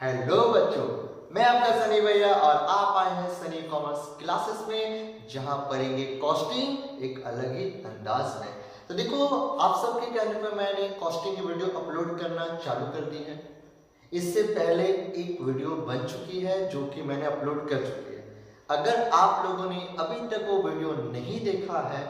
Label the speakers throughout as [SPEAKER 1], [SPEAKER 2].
[SPEAKER 1] Hello बच्चों, मैं आपका सनी भैया और आप आए हैं सनी कॉमर्स क्लासेस में, जहां पढ़ेंगे कॉस्टिंग एक अलग ही अंदाज में। तो देखो, आप सबके कहने पर मैंने कॉस्टिंग की वीडियो अपलोड करना चालू कर दी है। इससे पहले एक वीडियो बन चुकी है जो कि मैंने अपलोड कर चुकी है। अगर आप लोगों ने अभी तक वो वीडियो नहीं देखा है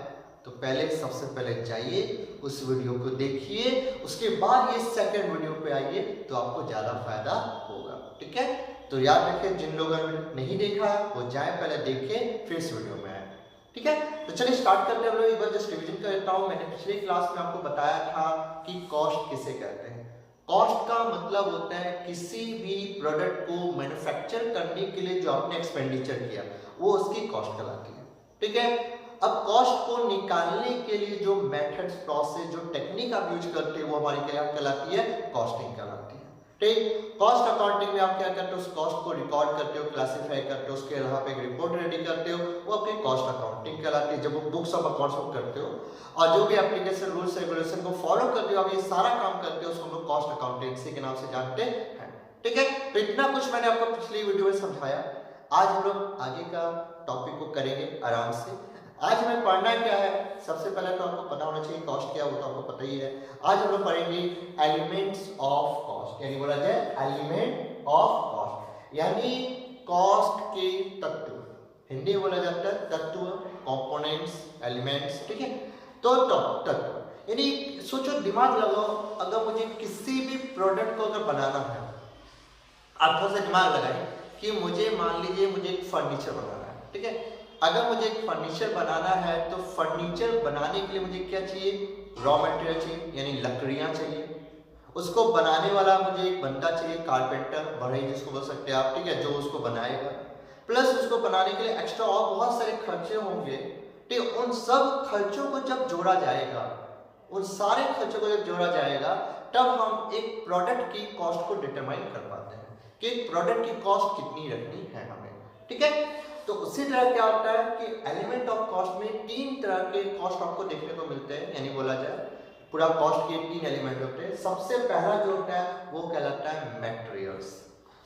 [SPEAKER 1] तो पहले सबसे पहले जाइए उस वीडियो को देखिए, उसके बाद ये सेकंड वीडियो पे आइए तो आपको ज्यादा फायदा होगा। ठीक है, तो याद रखें, जिन लोगों ने नहीं देखा वो जाए पहले देखें फिर इस वीडियो में आए। ठीक है, तो चलिए स्टार्ट करते हैं। हम लोग एक बार जस्ट रिवीजन कर लेता हूँ। मैंने पिछली क्लास में आपको बताया था कि कॉस्ट किसे कहते हैं। कॉस्ट का मतलब होता है किसी भी प्रोडक्ट को मैन्युफैक्चर करने के लिए जो आपने एक्सपेंडिचर किया वो उसकी कॉस्ट कहलाती है। ठीक है, अब कॉस्ट को निकालने के लिए जो मेथड्स, प्रोसेस, जो टेक्निक आप यूज करते हो वो हमारी क्या कहलाती है? कॉस्टिंग कहलाती है। ठीक, कॉस्ट अकाउंटिंग में आप क्या करते हो? उस कॉस्ट को रिकॉर्ड करते हो, क्लासिफाई करते हो, उसके अलावा एक रिपोर्ट रेडी करते हो, वो आपकी कॉस्ट अकाउंटिंग कहलाती है। जब वो बुक्स ऑफ अकाउंट्स करते हो और जो भी एप्लीकेशन रूल्स रेगुलेशन को फॉलो करते हो, आप ये सारा काम करते हो, उसको हम लोग कॉस्ट अकाउंटेंसी के नाम से जानते हैं। ठीक है, तो इतना कुछ मैंने आपको पिछली वीडियो में समझाया। आज हम लोग आगे का टॉपिक को करेंगे आराम से। आज हमें पढ़ना क्या है? सबसे पहले तो आपको पता होना चाहिए कॉस्ट क्या होता है, आपको पता ही है। आज हम लोग पढ़ेंगे एलिमेंट्स ऑफ कॉस्ट, यानी बोला जाए एलिमेंट ऑफ कॉस्ट, यानी कॉस्ट के तत्व। हिंदी में बोला जाता है तत्व, कंपोनेंट्स, एलिमेंट्स। ठीक है, तो तत्व यानी सोचो, दिमाग लगाओ, अगर मुझे किसी भी प्रोडक्ट को अगर बनाना है, आप थोड़ा सा दिमाग लगाएं कि मुझे, मान लीजिए मुझे एक फर्नीचर बनाना है। ठीक है, अगर मुझे एक फर्नीचर बनाना है तो फर्नीचर बनाने के लिए मुझे क्या चाहिए? रॉ मटेरियल चाहिए, यानी लकड़ियां चाहिए। उसको बनाने वाला मुझे एक बंदा चाहिए, कारपेंटर, बढ़ई जिसको बोल सकते हैं आप। ठीक है, जो उसको बनाएगा, प्लस उसको बनाने के लिए एक्स्ट्रा और बहुत सारे खर्चे होंगे। ठीक, उन सब खर्चों को जब जोड़ा जाएगा, उन सारे खर्चों को जब जोड़ा जाएगा, तब हम एक प्रोडक्ट की कॉस्ट को डिटरमाइन कर पाते हैं कि एक प्रोडक्ट की कॉस्ट कितनी रखनी है हमें। ठीक है, तो उसी तरह क्या होता है कि एलिमेंट ऑफ कॉस्ट में तीन तरह के कॉस्ट आपको देखने को मिलते हैं, यानी बोला जाए पूरा कॉस्ट के तीन एलिमेंट होते हैं। सबसे पहला जो होता है वो कहलाता है मटेरियल्स,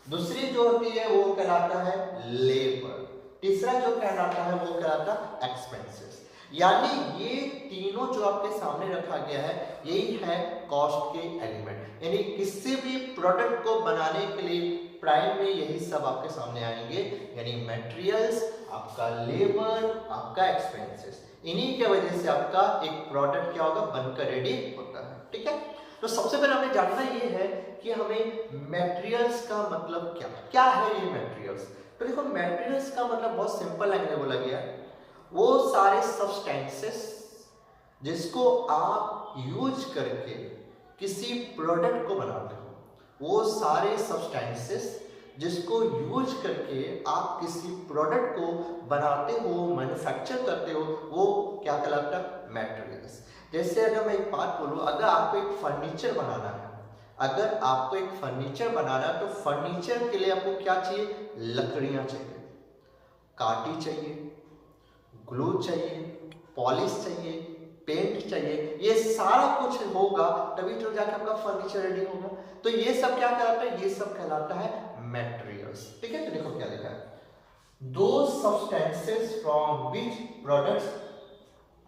[SPEAKER 1] दूसरी जो होती है वो कहलाता है लेबर, तीसरा जो कहलाता है वो कहलाता है एक्सपेंसेस। यानी ये तीनों जो आपके सामने रखा गया है यही है कॉस्ट के एलिमेंट। यानी किसी भी प्रोडक्ट को बनाने के लिए प्राइम में यही सब आपके सामने आएंगे, यानी मटेरियल्स, आपका लेबर, आपका एक्सपेंसेस। इन्हीं के वजह से आपका एक प्रोडक्ट क्या होगा? बनकर रेडी होता है। ठीक है, तो सबसे पहले हमें जानना ये है कि हमें मटेरियल्स का मतलब क्या है ये मटेरियल्स। तो देखो, मटेरियल्स का मतलब बहुत सिंपल लैंग्वेज में बोला गया है, वो सारे सब्सटेंसेस जिसको आप यूज करके किसी प्रोडक्ट को बनाते हो, वो सारे सब्सटेंसेस जिसको यूज करके आप किसी प्रोडक्ट को बनाते हो, मैन्युफैक्चर करते हो, वो क्या कहलाता है? मटेरियल्स। जैसे अगर मैं एक बात बोलूं, अगर आपको एक फर्नीचर बनाना है, अगर आपको एक फर्नीचर बनाना है तो फर्नीचर के लिए आपको क्या चाहिए? लकड़ियां चाहिए, काटी चाहिए, ग्लू चाहिए, पॉलिश चाहिए, पेंट चाहिए। ये सारा कुछ होगा तभी तो जाके आपका फर्नीचर रेडी होगा। तो ये सब क्या कहलाता है? ये सब कहलाता है मटेरियल्स। ठीक है, तो देखो क्या लिखा है, दो substances from which products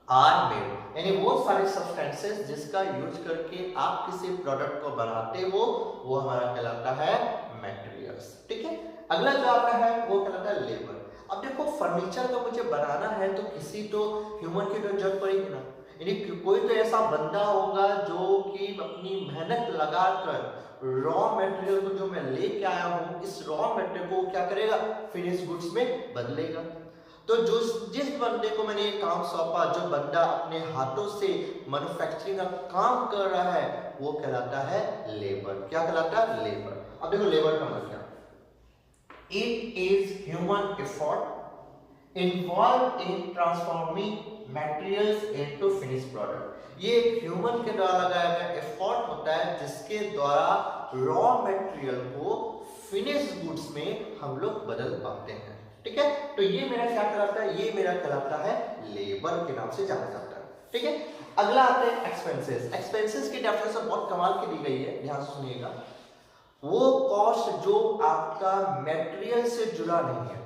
[SPEAKER 1] are made, यानी वो सारे सब्सटेंसेस जिसका यूज करके आप किसी प्रोडक्ट को बनाते हो वो हमारा कहलाता है मटेरियल्स। ठीक है, अगला जो आपका है वो कहलाता है लेबर। अब देखो, फर्नीचर का मुझे बनाना है तो किसी तो ह्यूमन की तो जरूरत पड़ेगी ना, यानी कोई तो ऐसा बंदा होगा जो कि अपनी मेहनत लगाकर रॉ मटेरियल को जो मैं लेके आया हूँ, इस रॉ मटेरियल को क्या करेगा? फिनिश गुड्स में बदलेगा। तो जो जिस बंदे को मैंने ये काम सौंपा, जो बंदा अपने हाथों से मैन्युफैक्चरिंग का काम कर रहा है, वो कहलाता है लेबर। क्या कहलाता है? लेबर। अब देखो, लेबर का मतलब क्या? It is human effort involve in transforming materials into finish product. ये एक ह्यूमन के द्वारा लगाया गया एफर्ट होता है जिसके द्वारा रॉ मटेरियल को फिनिश गुड्स में हम लोग बदल पाते हैं। ठीक है, तो ये मेरा क्या कहलाता है? ये मेरा कहलाता है लेबर के नाम से जाना जाता है। ठीक है, अगला आते हैं एक्सपेंसेस। एक्सपेंसेस की डेफिनेशन बहुत कमाल की दी गई है, ध्यान से सुनिएगा। वो कॉस्ट जो आपका मटेरियल से जुड़ा नहीं है,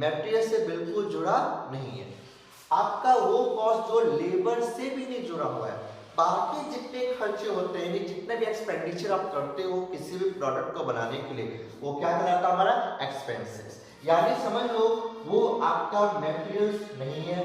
[SPEAKER 1] मटेरियल से बिल्कुल जुड़ा नहीं है, आपका वो कॉस्ट जो लेबर से भी नहीं जुड़ा हुआ है। बाकी जितने खर्चे होते हैं, जितने भी एक्सपेंडिचर आप करते हो किसी भी प्रोडक्ट को बनाने के लिए, वो क्या कहलाता है हमारा एक्सपेंसेस। यानी समझ लो वो आपका मटेरियल्स नहीं है,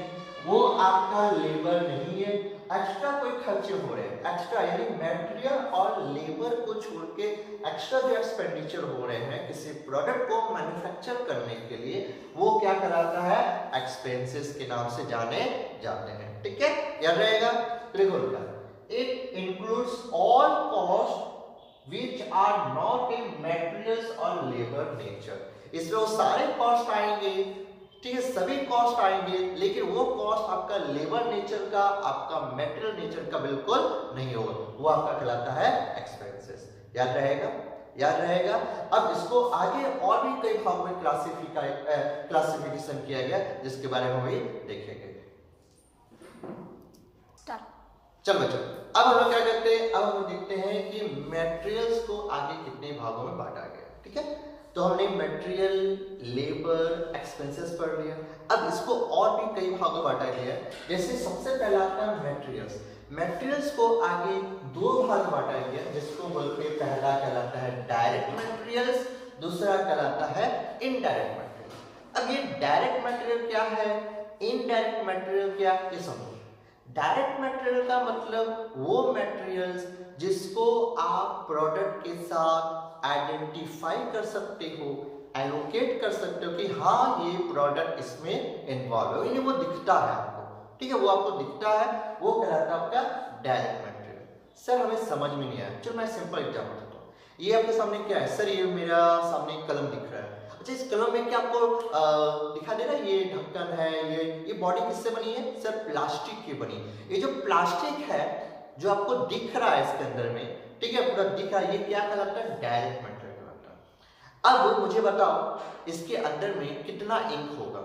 [SPEAKER 1] वो आपका लेबर नहीं है, एक्स्ट्रा कोई खर्चे हो रहे हैं, एक्स्ट्रा यानी मटेरियल और लेबर को छोड़ के एक्स्ट्रा जो एक्सपेंडिचर हो रहे हैं किसी प्रोडक्ट को मैन्युफैक्चर करने के लिए, वो क्या कहलाता है एक्सपेंसेस के नाम से जाने जाते हैं। ठीक है, याद रहेगा। देखो it includes all cost which are not in materials और लेबर नेचर। इसमें वो सारे कॉस्ट आएंगे, ठीक है, सभी कॉस्ट आएंगे, लेकिन वो कॉस्ट आपका लेबर नेचर का, आपका मटेरियल नेचर का बिल्कुल नहीं होगा, वो आपका कहलाता है एक्सपेंसेस। याद रहेगा, याद रहेगा। अब इसको आगे और भी कई भागों में क्लासिफिकेशन किया गया, जिसके बारे में भी देखेंगे। चल बच्चों, अब हम लोग क्या करते हैं, अब हम देखते हैं कि मटेरियल्स को आगे कितने भागों में बांटा गया। ठीक है, तो हमने मटेरियल, लेबर, एक्सपेंसेस पढ़ लिया। अब इसको और भी कई भागों में बांटा गया है। जैसे सबसे पहला आता है मटेरियल्स। मटेरियल्स को आगे दो भाग में बांटा गया, जिसको बोलते हैं पहला कहलाता है डायरेक्ट मटेरियल्स, दूसरा कहलाता है इनडायरेक्ट मटेरियल। अब ये डायरेक्ट मटेरियल क्या है, इनडायरेक्ट मटेरियल क्या, ये समझो। डायरेक्ट मटेरियल का मतलब वो मटेरियल्स जिसको आप प्रोडक्ट के साथ आइडेंटिफाई कर सकते हो, एलोकेट कर सकते हो कि हाँ ये प्रोडक्ट इसमें इन्वॉल्व है, वो दिखता है आपको। ठीक है, वो आपको दिखता है, वो कहलाता है आपका डायरेक्ट मटेरियल। सर हमें समझ में नहीं आया, चलो मैं सिंपल एग्जांपल देता हूँ। ये आपके सामने क्या है, सर ये मेरा सामने कलम दिख रहा है। अच्छा, इस कलम में क्या आपको दिखा दे रहा है, ये ढक्कन है, ये बॉडी किससे बनी है, सर प्लास्टिक की बनी। ये जो प्लास्टिक है जो आपको दिख रहा है इसके अंदर में, ठीक है, पूरा दिख रहा है, ये क्या कहलाता है, डायरेक्ट मटेरियल कहलाता है। अब मुझे बताओ इसके अंदर में कितना इंक होगा,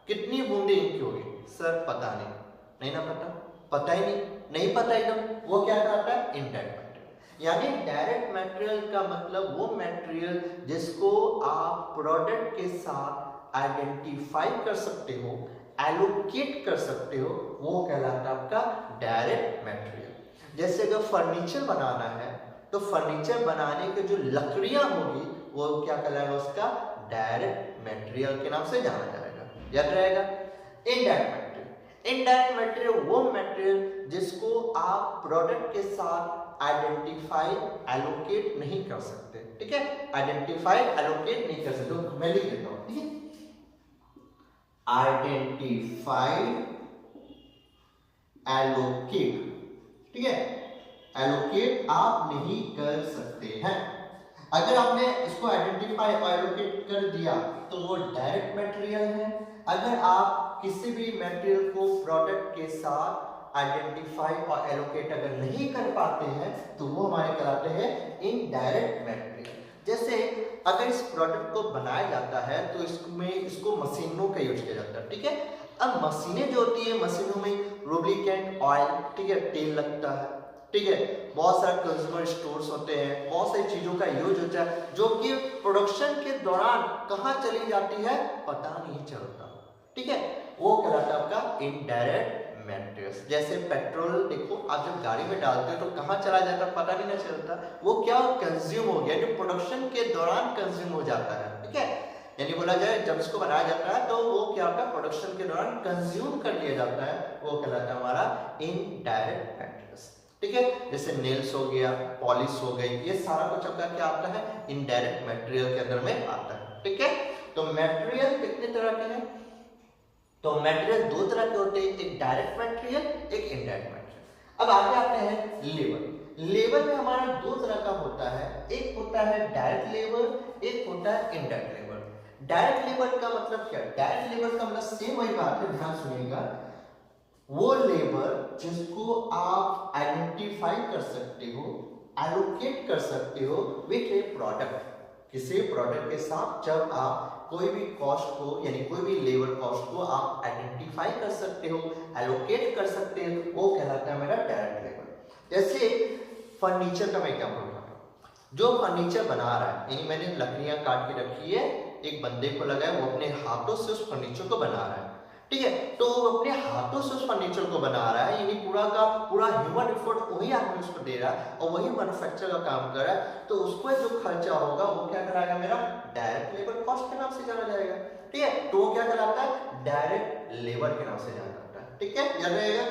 [SPEAKER 1] कितनी बूंदे इंक होगी, सर पता नहीं, नहीं ना पता, पता ही नहीं पता एकदम, वो क्या कहलाता है इनडायरेक्ट मटेरियल। यानी डायरेक्ट मटेरियल का मतलब वो मटेरियल जिसको आप प्रोडक्ट के साथ आइडेंटिफाई कर सकते हो, एलोकेट कर सकते हो, वो कहलाता है आपका डायरेक्ट मटेरियल। जैसे अगर फर्नीचर बनाना है तो फर्नीचर बनाने के जो लकड़ियां होगी वो क्या कहलाएगा, उसका डायरेक्ट मटेरियल के नाम से जाना जाएगा। याद रहेगा। इनडायरेक्ट मटेरियल, इनडायरेक्ट मटेरियल वो मटेरियल जिसको आप प्रोडक्ट के साथ आइडेंटिफाई एलोकेट नहीं कर सकते। ठीक है, आइडेंटिफाई एलोकेट नहीं कर सकते, तो मैं लिख देता हूं, ठीक है, आइडेंटिफाई एलोकेट, ठीक है, एलोकेट आप नहीं कर सकते हैं। अगर आपने इसको आइडेंटिफाई और एलोकेट कर दिया तो वो डायरेक्ट मटेरियल है। अगर आप किसी भी मटेरियल को प्रोडक्ट के साथ आइडेंटिफाई और एलोकेट अगर नहीं कर पाते हैं तो वो हमारे कहलाते हैं इनडायरेक्ट मटेरियल। जैसे अगर इस प्रोडक्ट को बनाया जाता है तो इसको मशीनों का यूज किया जाता है। ठीक है, अब मशीनें जो होती है, मशीनों में लुब्रिकेंट ऑयल, ठीक है, तेल लगता है, ठीक है, बहुत सारे कंज्यूमर स्टोर्स होते हैं, बहुत सारी चीजों का यूज होता है जो कि प्रोडक्शन के दौरान कहाँ चली जाती है पता नहीं चलता। ठीक है, वो कहलाता है आपका इनडायरेक्ट मटेरियल्स। जैसे पेट्रोल देखो, आप जब गाड़ी में डालते हो तो कहाँ चला जाता है पता भी नहीं चलता, वो क्या कंज्यूम हो गया, जो प्रोडक्शन के दौरान कंज्यूम हो जाता है। ठीक है, यानी बोला जाए जब इसको बनाया जाता है तो वो क्या होता है, प्रोडक्शन के दौरान कंज्यूम कर लिया जाता है, वो कहलाता है हमारा इनडायरेक्ट मटेरियल्स। ठीक है, जैसे नेल्स हो गया, पॉलिश हो गई, ये सारा कुछ आपका क्या आता है, इनडायरेक्ट मटेरियल के अंदर में आता है। ठीक है, तो मटेरियल कितने तरह के हैं, तो मटेरियल दो तरह के होते हैं, एक डायरेक्ट मटेरियल, एक इनडायरेक्ट मटेरियल। अब आगे आते हैं लेबर। लेबर में हमारा दो तरह का होता है, एक होता है डायरेक्ट लेबर, एक होता है इनडायरेक्ट लेबर। डायरेक्ट लेबर का मतलब क्या, डायरेक्ट लेबर का मतलब सेम वही बात है, ध्यान सुनिएगा, वो लेबर जिसको आप आइडेंटिफाई कर सकते हो, एलोकेट कर सकते हो विथ ए प्रोडक्ट, किसी प्रोडक्ट के साथ जब आप कोई भी कॉस्ट को यानी कोई भी लेबर कॉस्ट को आप आइडेंटिफाई कर सकते हो, एलोकेट कर सकते हो, वो कहलाता है मेरा डायरेक्ट लेबर। जैसे फर्नीचर का मैं एग्जांपल बताता हूं। जो फर्नीचर बना रहा है, यानी मैंने लकड़ियां काट के रखी है, एक बंदे को लगा है, वो अपने हाथों से उस फर्नीचर को बना रहा है, ठीक है। तो वो अपने हाथों से उस फर्नीचर को बना रहा है, यानी पूरा का पूरा ह्यूमन एफर्ट वही आदमी उसको दे रहा है और वही मैन्युफैक्चर का काम कर रहा है। तो उसको जो खर्चा होगा वो क्या कराएगा, मेरा डायरेक्ट लेबर कॉस्ट के नाम से जाना जाएगा, ठीक है। तो वो क्या कहलाता है, डायरेक्ट लेबर के नाम से जाना जाता है, ठीक है, याद रहेगा।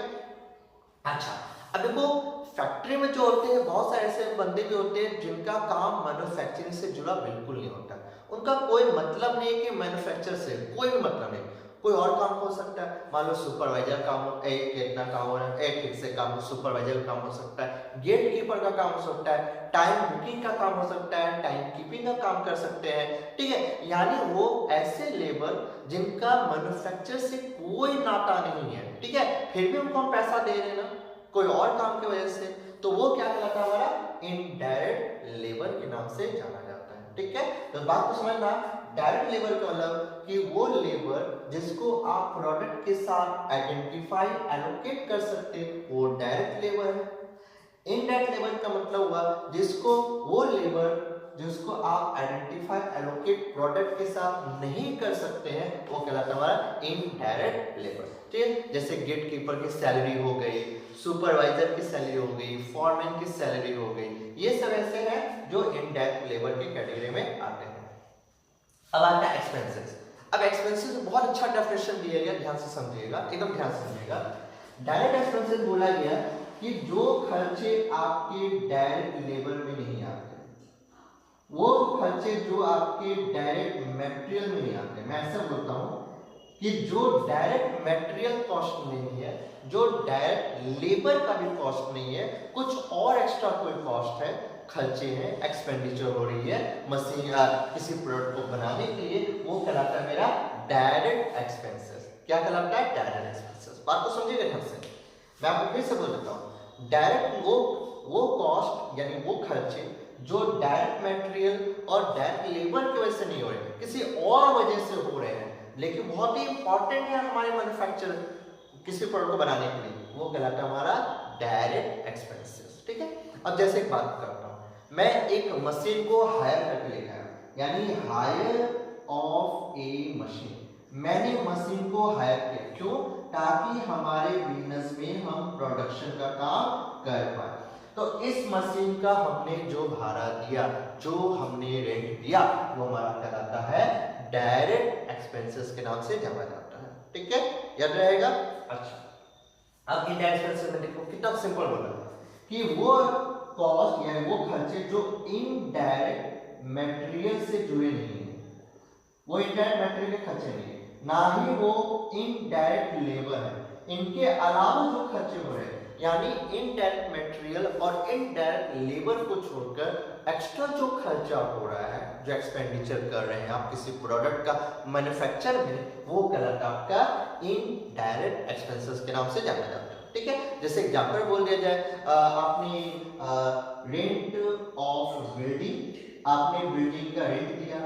[SPEAKER 1] अच्छा, अब देखो फैक्ट्री में जो होते हैं बहुत सारे ऐसे बंदे भी होते हैं जिनका काम मैन्युफैक्चरिंग से जुड़ा बिल्कुल नहीं होता, उनका कोई मतलब नहीं कि मैन्युफैक्चर से कोई भी मतलब नहीं, कोई और काम हो सकता है। मान लो सुपरवाइजर काम हो, इतना काम हो रहा है, ठीक से काम सुपरवाइजर का काम हो सकता है, गेट कीपर का काम हो सकता है, टाइम बुकिंग का काम हो सकता है, टाइम कीपिंग का काम कर सकते हैं, ठीक है। यानी वो ऐसे लेबर जिनका मैन्युफैक्चर से कोई नाता नहीं है, ठीक है, फिर भी उनको हम पैसा दे रहे हैं ना कोई और काम की वजह से, तो वो क्या कहलाता है, हमारा इनडायरेक्ट लेबर के नाम से जाना जाता है, ठीक है। तो बात को समझना, डायरेक्ट लेबर का मतलब कि वो लेबर जिसको आप प्रोडक्ट के साथ आइडेंटिफाई एलोकेट कर सकते हैं, वो डायरेक्ट लेबर है। इनडायरेक्ट लेबर का मतलब हुआ जिसको वो लेबर जिसको आप आइडेंटिफाई एलोकेट प्रोडक्ट के साथ नहीं कर सकते हैं, वो कहलाता है हमारा इनडायरेक्ट लेबर, ठीक है। जैसे गेट कीपर की सैलरी हो गई, सुपरवाइजर की सैलरी हो गई, फॉरमैन की सैलरी हो गई, ये सब ऐसे हैं जो इनडायरेक्ट लेबर की कैटेगरी में आते हैं। अब आता है एक्सपेंसेस। अब एक्सपेंसेस में बहुत अच्छा डेफिनेशन दिया गया, ध्यान से समझिएगा, एकदम ध्यान से समझिएगा। डायरेक्ट एक्सपेंसेस बोला गया कि जो खर्चे आपके डायरेक्ट लेबर में नहीं आते, वो खर्चे जो आपके डायरेक्ट मटेरियल में नहीं आते, मैं ऐसा बोलता हूं कि जो डायरेक्ट मटेरियल कॉस्ट नहीं है, जो डायरेक्ट लेबर का भी कॉस्ट नहीं है, कुछ और एक्स्ट्रा कोई कॉस्ट है, खर्चे हैं, एक्सपेंडिचर हो रही है मशीन किसी प्रोडक्ट को बनाने के लिए, वो कहलाता है मेरा डायरेक्ट एक्सपेंसेस। क्या कहलाता है, डायरेक्ट एक्सपेंसेस। बात को समझिएगा ढंग से, मैं आपको फिर से बोल देता हूँ। डायरेक्ट वो कॉस्ट यानी वो खर्चे जो डायरेक्ट मटेरियल और डायरेक्ट लेबर की वजह से नहीं हो रहे, किसी और वजह से हो रहे हैं, लेकिन बहुत ही इंपॉर्टेंट है हमारे मैन्युफैक्चर किसी प्रोडक्ट को बनाने के लिए, वो कहलाता है हमारा डायरेक्ट एक्सपेंसेस, ठीक है। अब जैसे एक बात करता हूँ, मैं एक मशीन को हायर करके लेकर आया, यानी हायर ऑफ ए मशीन, मैंने मशीन को हायर किया, क्यों, ताकि हमारे बिजनेस में हम प्रोडक्शन का काम कर पाए। तो इस मशीन का हमने जो भाड़ा दिया, जो हमने रेंट दिया, वो हमारा कहलाता है डायरेक्ट एक्सपेंसेस के नाम से जाना जाता है, ठीक है, याद रहेगा। अच्छा, अब इनडायरेक्ट एक्सपेंसेस में देखो कितना सिंपल बोला कि वो कॉस्ट यानी वो खर्चे जो इनडायरेक्ट मटेरियल से जुड़े नहीं है, वो इनडायरेक्ट मटेरियल के खर्चे नहीं है, ना ही वो इनडायरेक्ट लेबर है, इनके अलावा जो खर्चे हो रहे हैं, यानी इनडायरेक्ट मटेरियल और इनडायरेक्ट लेबर को छोड़कर एक्स्ट्रा जो खर्चा हो रहा है, जो एक्सपेंडिचर कर रहे हैं आप किसी प्रोडक्ट का मैन्युफैक्चर में, वो कहलाता है आपका इनडायरेक्ट एक्सपेंसेस के नाम से जाना जाता है, ठीक है। जैसे एग्जांपल बोल दिया जाए, आपने रेंट ऑफ बिल्डिंग, आपने बिल्डिंग का रेंट दिया,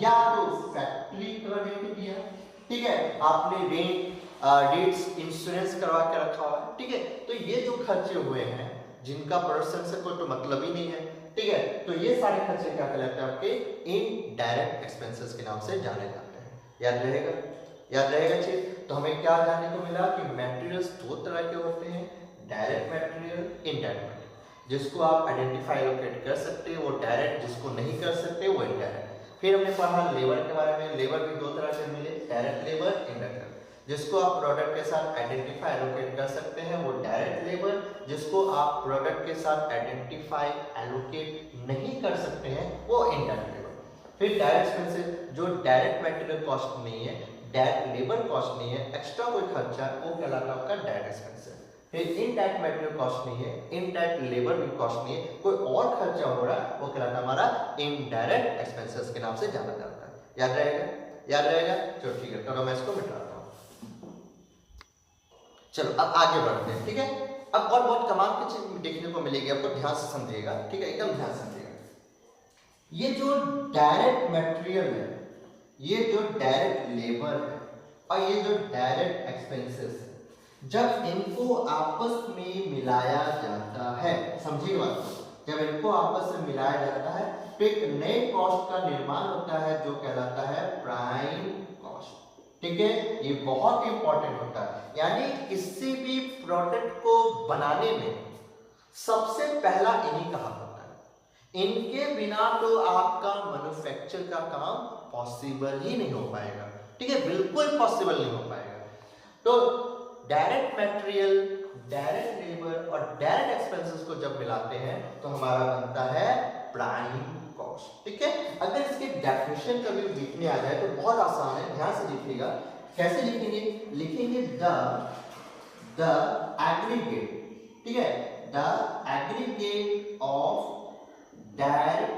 [SPEAKER 1] या तो फैक्ट्री का रेंट दिया, ठीक है, आपने रेट्स इंश्योरेंस करवा के रखा हुआ है, ठीक है। तो ये जो खर्चे हुए हैं जिनका प्रोडक्शन से कोई तो मतलब ही नहीं है, ठीक है, तो ये सारे खर्चे क्या कहलाते हैं, आपके इनडायरेक्ट एक्सपेंसेस के नाम से जाने जाते हैं, याद रहेगा, याद रहेगा चीज। तो हमें क्या जानने को मिला कि मटेरियल्स दो तरह के होते हैं, डायरेक्ट मटेरियल, इनडायरेक्ट मटेरियल, जिसको आप आइडेंटिफाई लोकेट कर सकते हैं वो डायरेक्ट, जिसको नहीं कर सकते वो इनडायरेक्ट। फिर हमने पढ़ा लेबर के बारे में, लेबर भी दो तरह के मिले, डायरेक्ट लेबर, इनडायरेक्ट। जिसको आप प्रोडक्ट के साथ आइडेंटिफाई एलोकेट कर सकते हैं वो डायरेक्ट लेबर, जिसको आप प्रोडक्ट के साथ आइडेंटिफाई एलोकेट नहीं कर सकते हैं वो इनडायरेक्ट लेबर। फिर डायरेक्ट एक्सपेंसेस जो डायरेक्ट मटेरियल कॉस्ट नहीं है, डायरेक्ट लेबर कॉस्ट नहीं है, एक्स्ट्रा कोई खर्चा, वो कहलाता है आपका डायरेक्ट एक्सपेंसेस। फिर इनडायरेक्ट मटेरियल कॉस्ट नहीं है, इनडायरेक्ट लेबर भी कॉस्ट नहीं है, कोई और खर्चा हो रहा है, वो कहलाता है हमारा इनडायरेक्ट एक्सपेंसेस के नाम से जाना जाता है, याद रहेगा, याद रहेगा। चलो ठीक है, तो मैं इसको मिटाता हूँ। चलो अब आगे बढ़ते हैं, ठीक है। अब और बहुत कमाल की चीज देखने को मिलेगी, आपको ध्यान से समझिएगा, ठीक है, एकदम ध्यान से समझिएगा। ये जो डायरेक्ट मटेरियल है, ये जो डायरेक्ट लेबर है और ये जो डायरेक्ट एक्सपेंसेस है, जब इनको आपस में मिलाया जाता है, समझिए बात, जब इनको आपस में मिलाया जाता है तो एक नए कॉस्ट का निर्माण होता है जो कहलाता है प्राइम कॉस्ट। ठीक है, ये बहुत इंपॉर्टेंट होता है, यानी किसी भी प्रोडक्ट को बनाने में सबसे पहला इन्हीं का हाथ होता है। इनके बिना तो आपका मैन्युफैक्चर का काम पॉसिबल ही नहीं हो पाएगा। ठीक है, बिल्कुल पॉसिबल नहीं हो पाएगा। तो डायरेक्ट मटेरियल, डायरेक्ट लेबर और डायरेक्ट एक्सपेंसेस को जब मिलाते हैं तो हमारा बनता है प्राइम कॉस्ट। ठीक है, अगर इसकी डेफिनेशन कभी लिखने आ जाए तो बहुत आसान है, ध्यान से लिखिएगा। कैसे लिखेंगे? लिखेंगे द एग्रीगेट, ठीक है, the aggregate of direct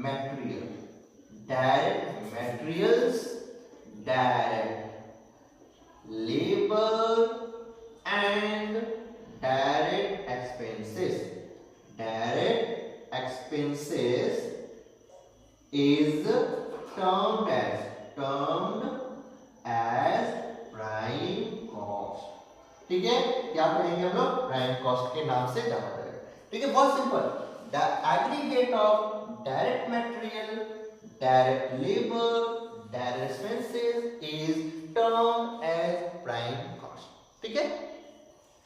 [SPEAKER 1] material, direct materials, direct labor and direct expenses. Direct expenses is termed as prime cost. ठीक है, क्या कहेंगे हम लोग? प्राइम कॉस्ट के नाम से जाना जाएगा। ठीक है, बहुत simple. The aggregate of direct material, direct labour, direct expenses is term as prime cost. ठीक है,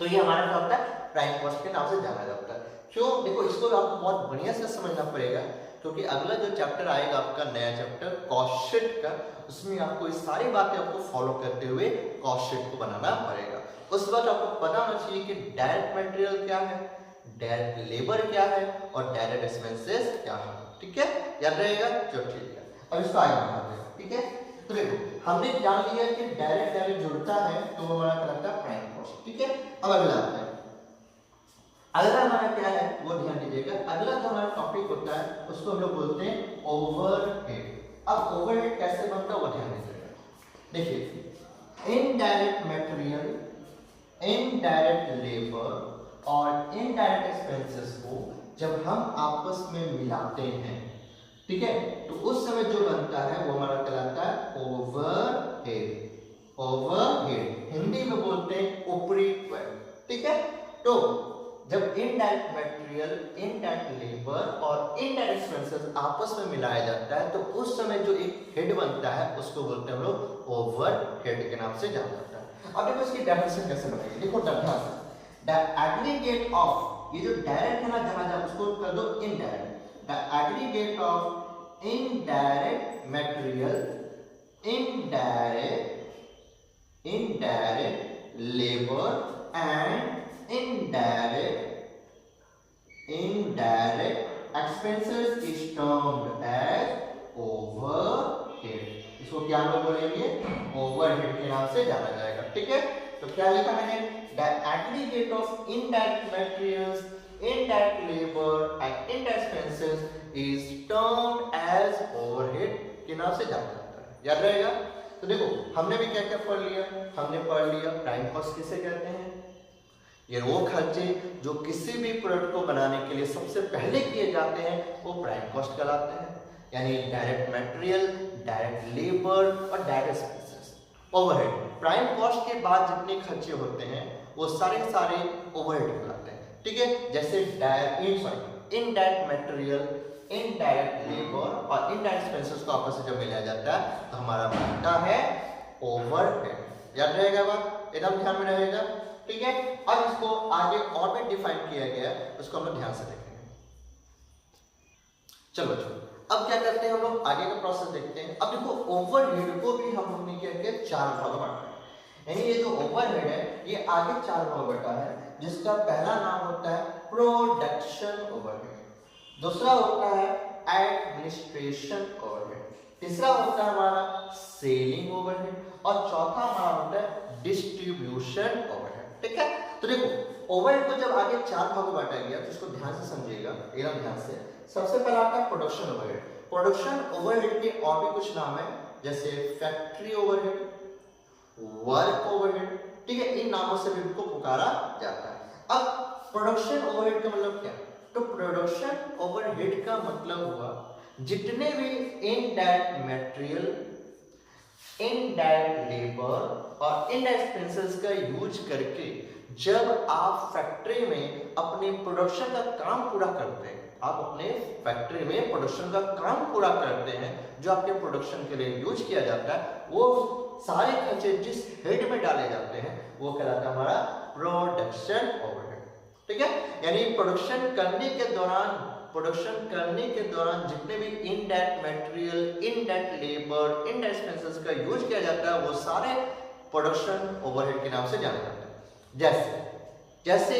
[SPEAKER 1] तो ये हमारा क्या होता है? प्राइम कॉस्ट के नाम से जाना जाता है। क्यों? देखो, इसको आपको बहुत बढ़िया से समझना पड़ेगा, क्योंकि अगला जो चैप्टर आएगा आपका नया चैप्टर कॉस्ट शीट का, उसमें आपको ये सारी बातें आपको फॉलो करते हुए कॉस्ट शीट को बनाना पड़ेगा। उस वक्त आपको पता होना चाहिए कि डायरेक्ट मटेरियल क्या है, डायरेक्ट लेबर क्या है और डायरेक्ट एक्सपेंसेस क्या है। ठीक है, याद रहेगा? जो ठीक है, अब इसको आगे बढ़ाते हैं। ठीक है, तो देखो, हमने जान लिया कि डायरेक्ट जुड़ता है तो वो हमारा कहलाता है प्राइम कॉस्ट। ठीक है, अब अगला आता है। अगला हमारा क्या है वो ध्यान दीजिएगा। अगला जो हमारा टॉपिक होता है उसको हम लोग बोलते हैं ओवरहेड। अब ओवरहेड कैसे बनता है वो ध्यान दीजिएगा। देखिए, इनडायरेक्ट मटेरियल, इनडायरेक्ट लेबर और इनडायरेक्ट एक्सपेंसेस को जब हम आपस में मिलाते हैं, ठीक है, तो उस समय जो बनता है वो हमारा कहलाता है ओवरहेड। ओवरहेड हिंदी में बोलते हैं ऊपरी व्यय। ठीक है, तो जब इनडायरेक्ट मटेरियल, इनडायरेक्ट लेबर और इनडायरेक्ट एक्सपेंसेस आपस में मिलाया जाता है तो उस समय जो एक हेड बनता है उसको बोलते हैं हम लोग ओवरहेड के नाम से जाना जाता है। अब देखो इसकी डेफिनेशन कैसे बनाएंगे। देखो ध्यान से, द एग्रीगेट ऑफ, ये जो डायरेक्ट है ना, जहां जहां उसको कर दो indirect. The aggregate of indirect material, indirect labour and indirect expenses is termed as overhead। इसको क्या लोग बोलेंगे? ओवरहेड के नाम से जाना जाएगा। ठीक है, तो क्या लिखा मैंने? The aggregate of indirect materials, indirect labor and indirect expenses is termed as overhead के नाम से जाना जाता है। याद रहेगा? तो देखो, हमने भी क्या क्या पढ़ लिया? हमने पढ़ लिया प्राइम कॉस्ट किसे कहते हैं। ये वो खर्चे जो किसी भी प्रोडक्ट को बनाने के लिए सबसे पहले किए जाते हैं वो प्राइम कॉस्ट कहलाते हैं, यानी डायरेक्ट मटेरियल, डायरेक्ट लेबर और direct expenses. Overhead, prime cost के बाद जितने खर्चे होते हैं वो सारे ओवरहेड कहलाते हैं। ठीक है, जैसे इनडायरेक्ट मटेरियल, इनडायरेक्ट लेबर और इनडायरेक्ट एक्सपेंसेस को आपस में जब मिलाया जाता है तो हमारा बनता है ओवरहेड। याद रहेगा बात? एकदम ध्यान में रहेगा। ठीक है, अब इसको आगे और भी डिफाइन किया गया है, उसको हम लोग ध्यान से देखेंगे। चलो अब क्या करते हैं हम लोग आगे का प्रोसेस देखते हैं। अब देखो, ओवरहेड को भी हम लोग ने क्या किया? चार भाग बांटा है। यानी ये जो ओवरहेड है ये आगे चार भाग बटा है, जिसका पहला नाम होता है प्रोडक्शन ओवरहेड, दूसरा होता है एडमिनिस्ट्रेशन ओवरहेड, तीसरा होता है हमारा सेलिंग ओवरहेड और चौथा हमारा होता है डिस्ट्रीब्यूशन ओवरहेड। ठीक है, तो देखो ओवरहेड को जब आगे चार भागों में बांटा गया तो इसको ध्यान से समझिएगा, एकदम ध्यान से। सबसे पहला आता है प्रोडक्शन ओवरहेड। प्रोडक्शन ओवरहेड के और भी कुछ नाम है, जैसे फैक्ट्री ओवरहेड, वर्क ओवरहेड। ठीक है, इन नामों से भी इनको पुकारा जाता है। अब प्रोडक्शन ओवरहेड का मतलब क्या? तो प्रोडक्शन ओवरहेड का मतलब हुआ जितने भी इनडायरेक्ट मटेरियल, इनडायरेक्ट लेबर और इनडायरेक्ट एक्सपेंसेस का यूज करके जब आप फैक्ट्री में अपने प्रोडक्शन का काम पूरा करते हैं, आप अपने फैक्ट्री में प्रोडक्शन का काम पूरा करते हैं, जो आपके प्रोडक्शन के लिए यूज किया जाता है, वो सारे खर्चे जिस हेड में डाले जाते हैं वो कहलाता है हमारा प्रोडक्शन ओवरहेड। ठीक है, यानी प्रोडक्शन करने के दौरान जितने भी indirect material, indirect labour, indirect expenses का यूज किया जाता है वो सारे प्रोडक्शन ओवरहेड के नाम से जाने जाते हैं। जैसे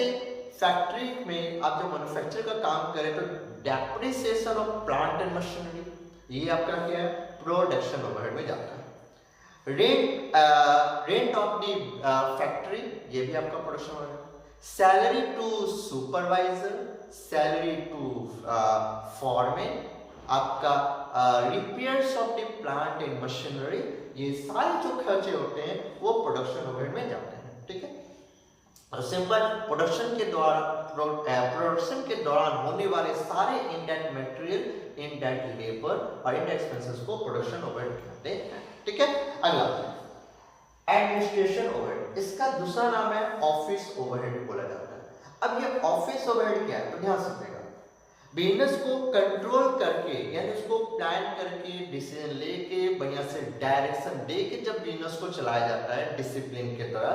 [SPEAKER 1] फैक्ट्री में आप जब मैन्युफैक्चर का काम करें तो depreciation of plant and machinery, ये आपका क्या है, प्रोडक्शन ओवरहेड में जाता है। रेंट ऑफ द फैक्ट्री, ये भी आपका production overhead. Salary to supervisor, salary to foreman, आपका repairs of the plant and machinery, ये सारे जो खर्चे होते हैं वो प्रोडक्शन ओवरहेड में जाते हैं। ठीक है, और सिंपल प्रोडक्शन के दौरान होने वाले सारे इनडायरेक्ट मटेरियल, इनडायरेक्ट लेबर और इनडायरेक्ट एक्सपेंसेस को प्रोडक्शन ओवरहेड कहते हैं। ठीक है, अगला एडमिनिस्ट्रेशन ओवरहेड, इसका दूसरा नाम है ऑफिस ओवरहेड बोला जाता है। अब ये ऑफिस ओवरहेड क्या है तो ध्यान रखिएगा, बिजनेस को कंट्रोल करके, यानी उसको प्लान करके, डिसीजन लेके, बढ़िया से डायरेक्शन दे के जब बिजनेस को चलाया जाता है डिसिप्लिन के तरह,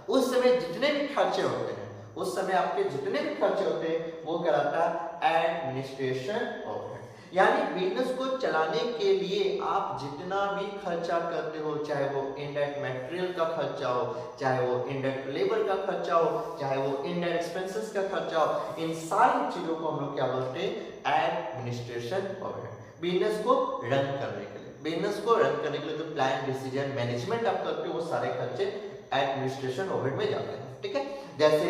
[SPEAKER 1] उस समय जितने भी खर्चे होते हैं, उस समय आपके जितने भी खर्चे होते हैं वो कहलाता है एडमिनिस्ट्रेशन ओवरहेड। यानी बिजनेस को चलाने के लिए आप जितना भी खर्चा करते हो, चाहे वो इनडायरेक्ट मटेरियल का खर्चा हो, चाहे वो इनडायरेक्ट लेबर का खर्चा हो, चाहे वो इनडायरेक्ट एक्सपेंसेस का खर्चा हो, इन सारी चीजों को हम लोग क्या बोलते हैं, एडमिनिस्ट्रेशन ओवरहेड। बिजनेस को रन करने के लिए जो प्लान, डिसीजन, मैनेजमेंट आप करते हो वो सारे खर्चे एडमिनिस्ट्रेशन ओवरहेड में जाते हैं। ठीक है, जैसे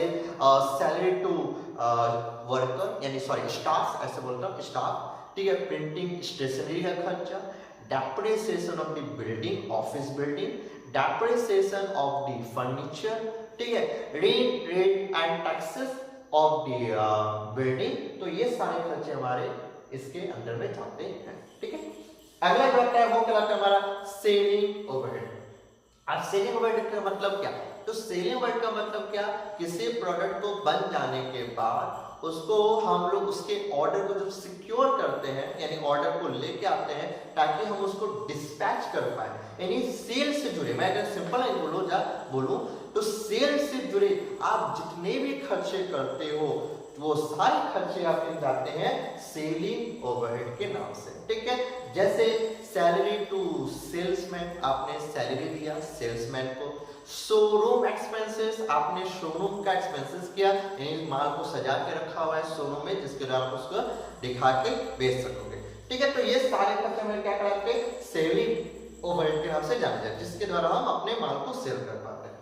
[SPEAKER 1] सैलरी टू वर्कर, यानी स्टाफ, ऐसे बोलता हूँ स्टाफ। ठीक है, प्रिंटिंग स्टेशनरी का खर्चा, depreciation of the building, office building, depreciation of the furniture. ठीक है, rent and taxes of the building, तो ये सारे खर्चे हमारे इसके अंदर में जाते हैं। ठीक है, अगला जो आता है वो कहलाता है हमारा सेलिंग ओवरहेड। अब सेलिंग ओवरहेड का मतलब क्या, तो सेलिंग ओवरहेड का मतलब क्या, किसी प्रोडक्ट को बन जाने के बाद उसको हम लोग उसके ऑर्डर को जब सिक्योर करते हैं, यानी ऑर्डर को लेके आते हैं ताकि हम उसको डिस्पैच कर पाए, यानी सेल से जुड़े, मैं अगर सिंपल बोलूं तो सेल से जुड़े आप जितने भी खर्चे करते हो वो सारे खर्चे आपके जाते हैं सेलिंग ओवरहेड के नाम से। ठीक है, जैसे सैलरी टू सेल्समैन, आपने सैलरी दिया सेल्समैन को। शोरूम एक्सपेंसेस, आपने शोरूम का एक्सपेंसेस किया, यानी माल को सजा के रखा हुआ है शोरूम में जिसके द्वारा आप उसको दिखा के बेच सकोगे। ठीक है, तो ये सारे खर्चे हमें क्या कहलाते हैं, सेलिंग ओवरहेड के नाम से जाने जाते हैं, जिसके द्वारा हम अपने माल को सेल कर पाते हैं।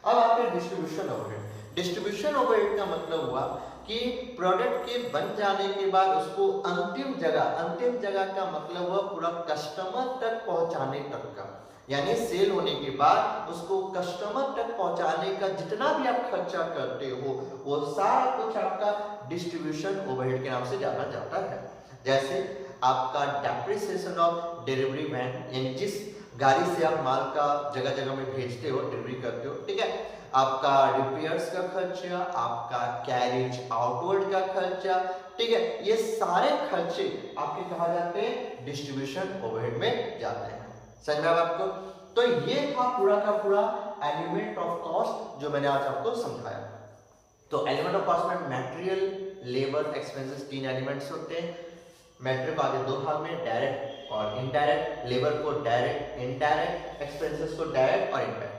[SPEAKER 1] अब आपके डिस्ट्रीब्यूशन ओवरहेड। डिस्ट्रीब्यूशन ओवरहेड का मतलब हुआ कि प्रोडक्ट के बन जाने के बाद उसको अंतिम जगह का मतलब हुआ पूरा कस्टमर तक पहुंचाने तक का, यानी सेल होने के बाद उसको कस्टमर तक पहुंचाने का जितना भी आप खर्चा करते हो वो सारा कुछ आपका डिस्ट्रीब्यूशन ओवरहेड के नाम से जाना जाता है। जैसे आपका डेप्रिसिएशन ऑफ डिलीवरी वैन, यानी जिस गाड़ी से आप माल का जगह जगह में भेजते हो, डिलीवरी करते हो। ठीक है, आपका रिपेयर्स का खर्चा, आपका कैरेज आउटवर्ड का खर्चा। ठीक है, ये सारे खर्चे आपके कहा जाते हैं डिस्ट्रीब्यूशन ओवरहेड में जाते हैं। समझ में आया आपको? तो ये था पूरा का पूरा एलिमेंट ऑफ कॉस्ट जो मैंने आज आपको समझाया। तो एलिमेंट ऑफ कॉस्ट में मटेरियल, लेबर, एक्सपेंसेस, तीन एलिमेंट्स होते हैं। मटेरियल को आगे दो भाग में, डायरेक्ट और इनडायरेक्ट, लेबर को डायरेक्ट, इनडायरेक्ट, एक्सपेंसेस को डायरेक्ट और इनडायरेक्ट।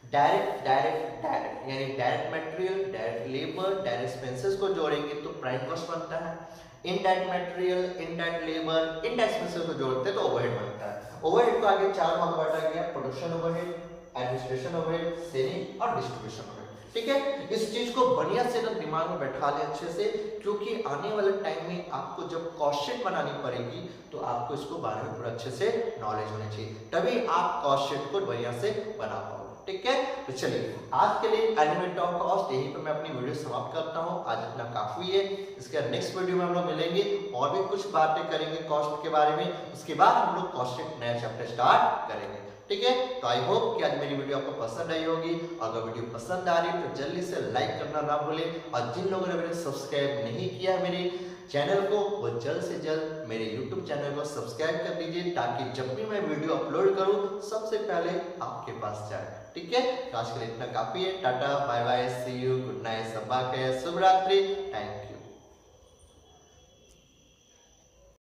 [SPEAKER 1] डायरेक्ट यानी direct material, direct labour, direct expenses को जोड़ेंगे तो प्राइम कॉस्ट बनता है। Indirect material, indirect labour, indirect expenses को जोड़ते हैं तो ओवरहेड बनता है। ओवरहेड को आगे चार भाग बांटा गया, production overhead, administration overhead, selling और डिस्ट्रीब्यूशन ओवरहेड। ठीक है, इस चीज को बढ़िया से ना दिमाग में बैठा ले अच्छे से, क्योंकि आने वाले टाइम में आपको जब कॉस्ट शीट बनानी पड़ेगी तो आपको इसको बारे में पूरा अच्छे से नॉलेज होनी चाहिए, तभी आप कॉस्ट शीट को बढ़िया से बना पाओगे। ठीक है। तो चलिए आज के लिए एनिमेट ऑफ कॉस्ट यहीं पर मैं अपनी वीडियो समाप्त करता हूँ। आज इतना काफी है। इसके बाद नेक्स्ट वीडियो में हम लोग मिलेंगे और भी कुछ बातें करेंगे कॉस्ट के बारे में। उसके बाद हम लोग कॉस्ट एक नया चैप्टर स्टार्ट करेंगे, ठीक है। तो आई होप कि आज मेरी वीडियो आपको पसंद आई होगी। अगर वीडियो पसंद आ रही है तो जल्दी से लाइक करना ना भूलें और जिन लोगों ने मेरे सब्सक्राइब नहीं किया मेरे चैनल को वो जल्द से जल्द मेरे YouTube चैनल को सब्सक्राइब कर दीजिए ताकि जब भी मैं वीडियो अपलोड करूं सबसे पहले आपके पास जाए, ठीक है। तो आज के लिए इतना काफी है। Tata bye bye, see you, good night, सबा खैर, शुभ रात्रि, थैंक यू।